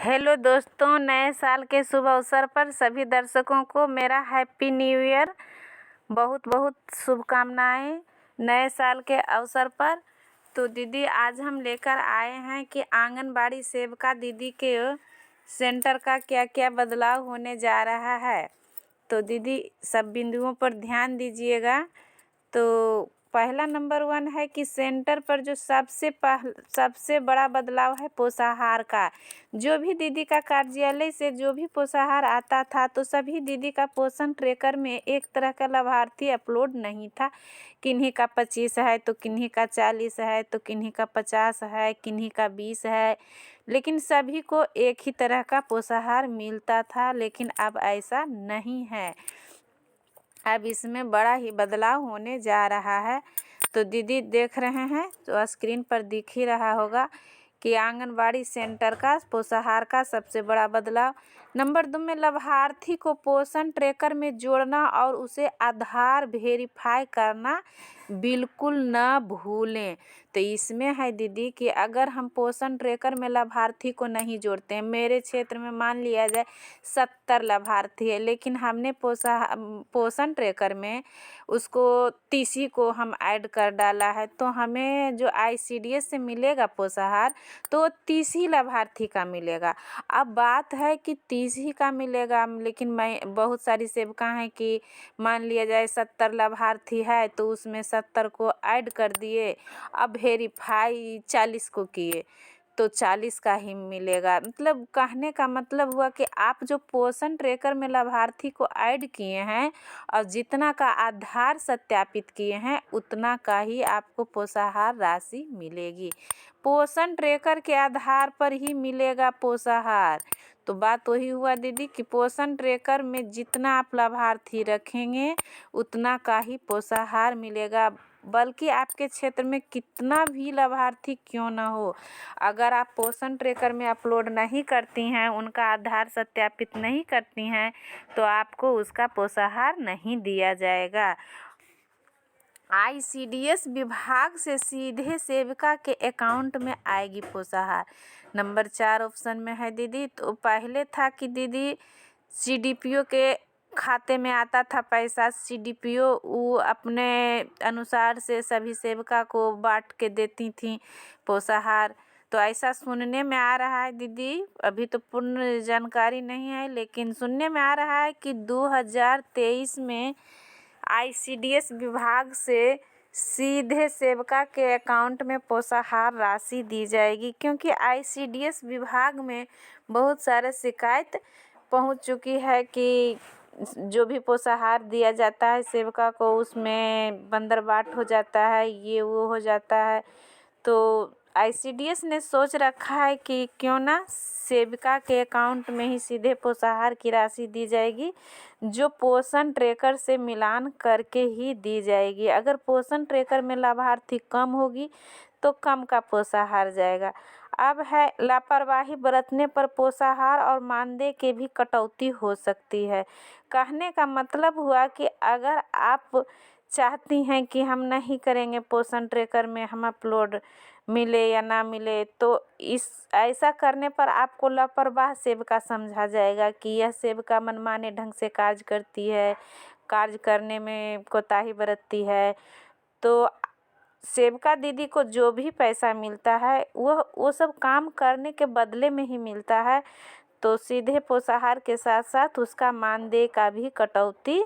Hello दोस्तों, नए साल के शुभ अवसर पर सभी दर्शकों को मेरा हैप्पी न्यू ईयर, बहुत बहुत शुभकामनाएं नए साल के अवसर पर। तो दीदी, आज हम लेकर आए हैं कि आंगनबाड़ी सेविका दीदी के सेंटर का क्या क्या बदलाव होने जा रहा है। तो दीदी, सब बिंदुओं पर ध्यान दीजिएगा। तो पहला नंबर 1 है कि सेंटर पर जो सबसे बड़ा बदलाव है पोषाहार का। जो भी दीदी का कार्यालय से जो भी पोषाहार आता था, तो सभी दीदी का पोषण ट्रैकर में एक तरह का लाभार्थी अपलोड नहीं था। किन्हीं का 25 है, तो किन्हीं का 40 है, तो किन्हीं का 50 है, किन्हीं का 20 है, लेकिन सभी को एक ही तरह का पोषाहार मिलता था। लेकिन अब ऐसा नहीं है, अब इसमें बड़ा ही बदलाव होने जा रहा है। तो दीदी देख रहे हैं, तो स्क्रीन पर दिख ही रहा होगा कि आंगनबाड़ी सेंटर का पोषाहार का सबसे बड़ा बदलाव। नंबर 2 में लाभार्थी को पोषण ट्रैकर में जोड़ना और उसे आधार वेरीफाई करना बिल्कुल न भूलें। तो इसमें है दीदी कि अगर हम पोषण ट्रैकर में लाभार्थी को नहीं जोड़ते हैं, मेरे क्षेत्र में मान लिया जाए 70 लाभार्थी है, लेकिन हमने पोषण ट्रैकर में उसको 30 को हम ऐड कर डाला है, तो हमें जो ICDS से मिलेगा पोषाहार, तो 30 ही लाभार्थी का मिलेगा। अब बात है कि 30 ही का मिलेगा, लेकिन मैं बहुत सारी सेविका हैं कि मान लिया जाए 70 लाभार्थी है, तो उसमें 70 को ऐड कर दिए, अब वेरीफाई 40 को किए, तो 40 का ही मिलेगा। मतलब कहने का मतलब हुआ कि आप जो पोषण ट्रैकर में लाभार्थी को ऐड किए हैं और जितना का आधार सत्यापित किए हैं, उतना का ही आपको पोषाहार राशि मिलेगी। पोषण ट्रैकर के आधार पर ही मिलेगा पोषाहार। तो बात वही हुआ दीदी कि पोषण ट्रैकर में जितना आप लाभार्थी रखेंगे, उतना का ही पोषाहार मिलेगा। बल्कि आपके क्षेत्र में कितना भी लाभार्थी क्यों ना हो, अगर आप पोषण ट्रैकर में अपलोड नहीं करती हैं, उनका आधार सत्यापित नहीं करती हैं, तो आपको उसका पोषाहार नहीं दिया जाएगा। ICDS विभाग से सीधे सेविका के अकाउंट में आएगी पोषाहार। नंबर 4 ऑप्शन में है दीदी। तो पहले था कि दीदी CDPO के खाते में आता था पैसा, CDPO वो अपने अनुसार से सभी सेविका को बांट के देती थी पोषाहार। तो ऐसा सुनने में आ रहा है दीदी, अभी तो पूर्ण जानकारी नहीं है, लेकिन सुनने में आ रहा है कि 2023 में ICDS विभाग से सीधे सेविका के अकाउंट में पोषाहार राशि दी जाएगी, क्योंकि ICDS विभाग में बहुत सारे शिकायत पहुंच चुकी है कि जो भी पोषाहार दिया जाता है सेविका को, उसमें बंदरबाट हो जाता है, ये वो हो जाता है। तो ICDS ने सोच रखा है कि क्यों ना सेविका के अकाउंट में ही सीधे पोषाहार की राशि दी जाएगी, जो पोषण ट्रैकर से मिलान करके ही दी जाएगी। अगर पोषण ट्रैकर में लाभार्थी कम होगी, तो कम का पोषाहार जाएगा। अब है लापरवाही बरतने पर पोषाहार और मानदेय के भी कटौती हो सकती है। कहने का मतलब हुआ कि अगर आप चाहती हैं कि हम नहीं करेंगे पोषण ट्रैकर में हम अपलोड, मिले या ना मिले, तो इस ऐसा करने पर आपको लापरवाह सेविका समझा जाएगा कि यह सेविका मनमाने ढंग से कार्य करती है, कार्य करने में कोताही बरतती है। तो सेविका दीदी को जो भी पैसा मिलता है, वो सब काम करने के बदले में ही मिलता है। तो सीधे पोषाहार के साथ साथ उसका मानदेय का भी कटौती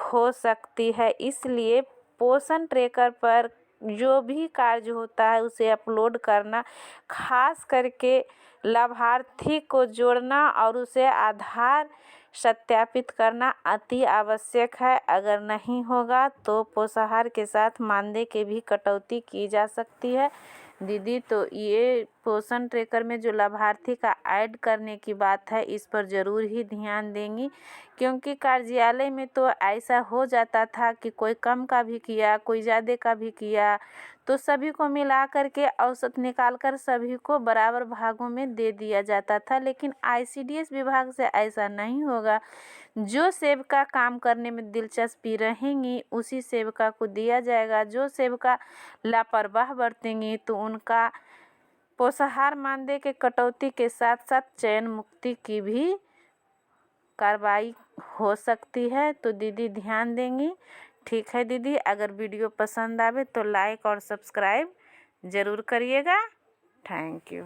हो सकती है। इसलिए पोषण ट्रैकर पर जो भी कार्य होता है उसे अपलोड करना, खास करके लाभार्थी को जोड़ना और उसे आधार सत्यापित करना अति आवश्यक है। अगर नहीं होगा तो पोषाहार के साथ मानदेय के भी कटौती की जा सकती है दीदी। तो ये पोषण ट्रैकर में जो लाभार्थी का ऐड करने की बात है, इस पर ज़रूर ही ध्यान देंगी, क्योंकि कार्यालय में तो ऐसा हो जाता था कि कोई कम का भी किया, कोई ज़्यादा का भी किया, तो सभी को मिला कर के औसत निकाल कर सभी को बराबर भागों में दे दिया जाता था। लेकिन ICDS विभाग से ऐसा नहीं होगा। जो सेविका काम करने में दिलचस्पी रहेंगी, उसी सेविका को दिया जाएगा। जो सेविका लापरवाह बरतेंगी, तो उनका पोषाहार मानदेय के कटौती के साथ साथ चयन मुक्ति की भी कार्रवाई हो सकती है, तो दीदी ध्यान देंगी। ठीक है दीदी, अगर वीडियो पसंद आवे तो लाइक और सब्सक्राइब ज़रूर करिएगा। Thank you.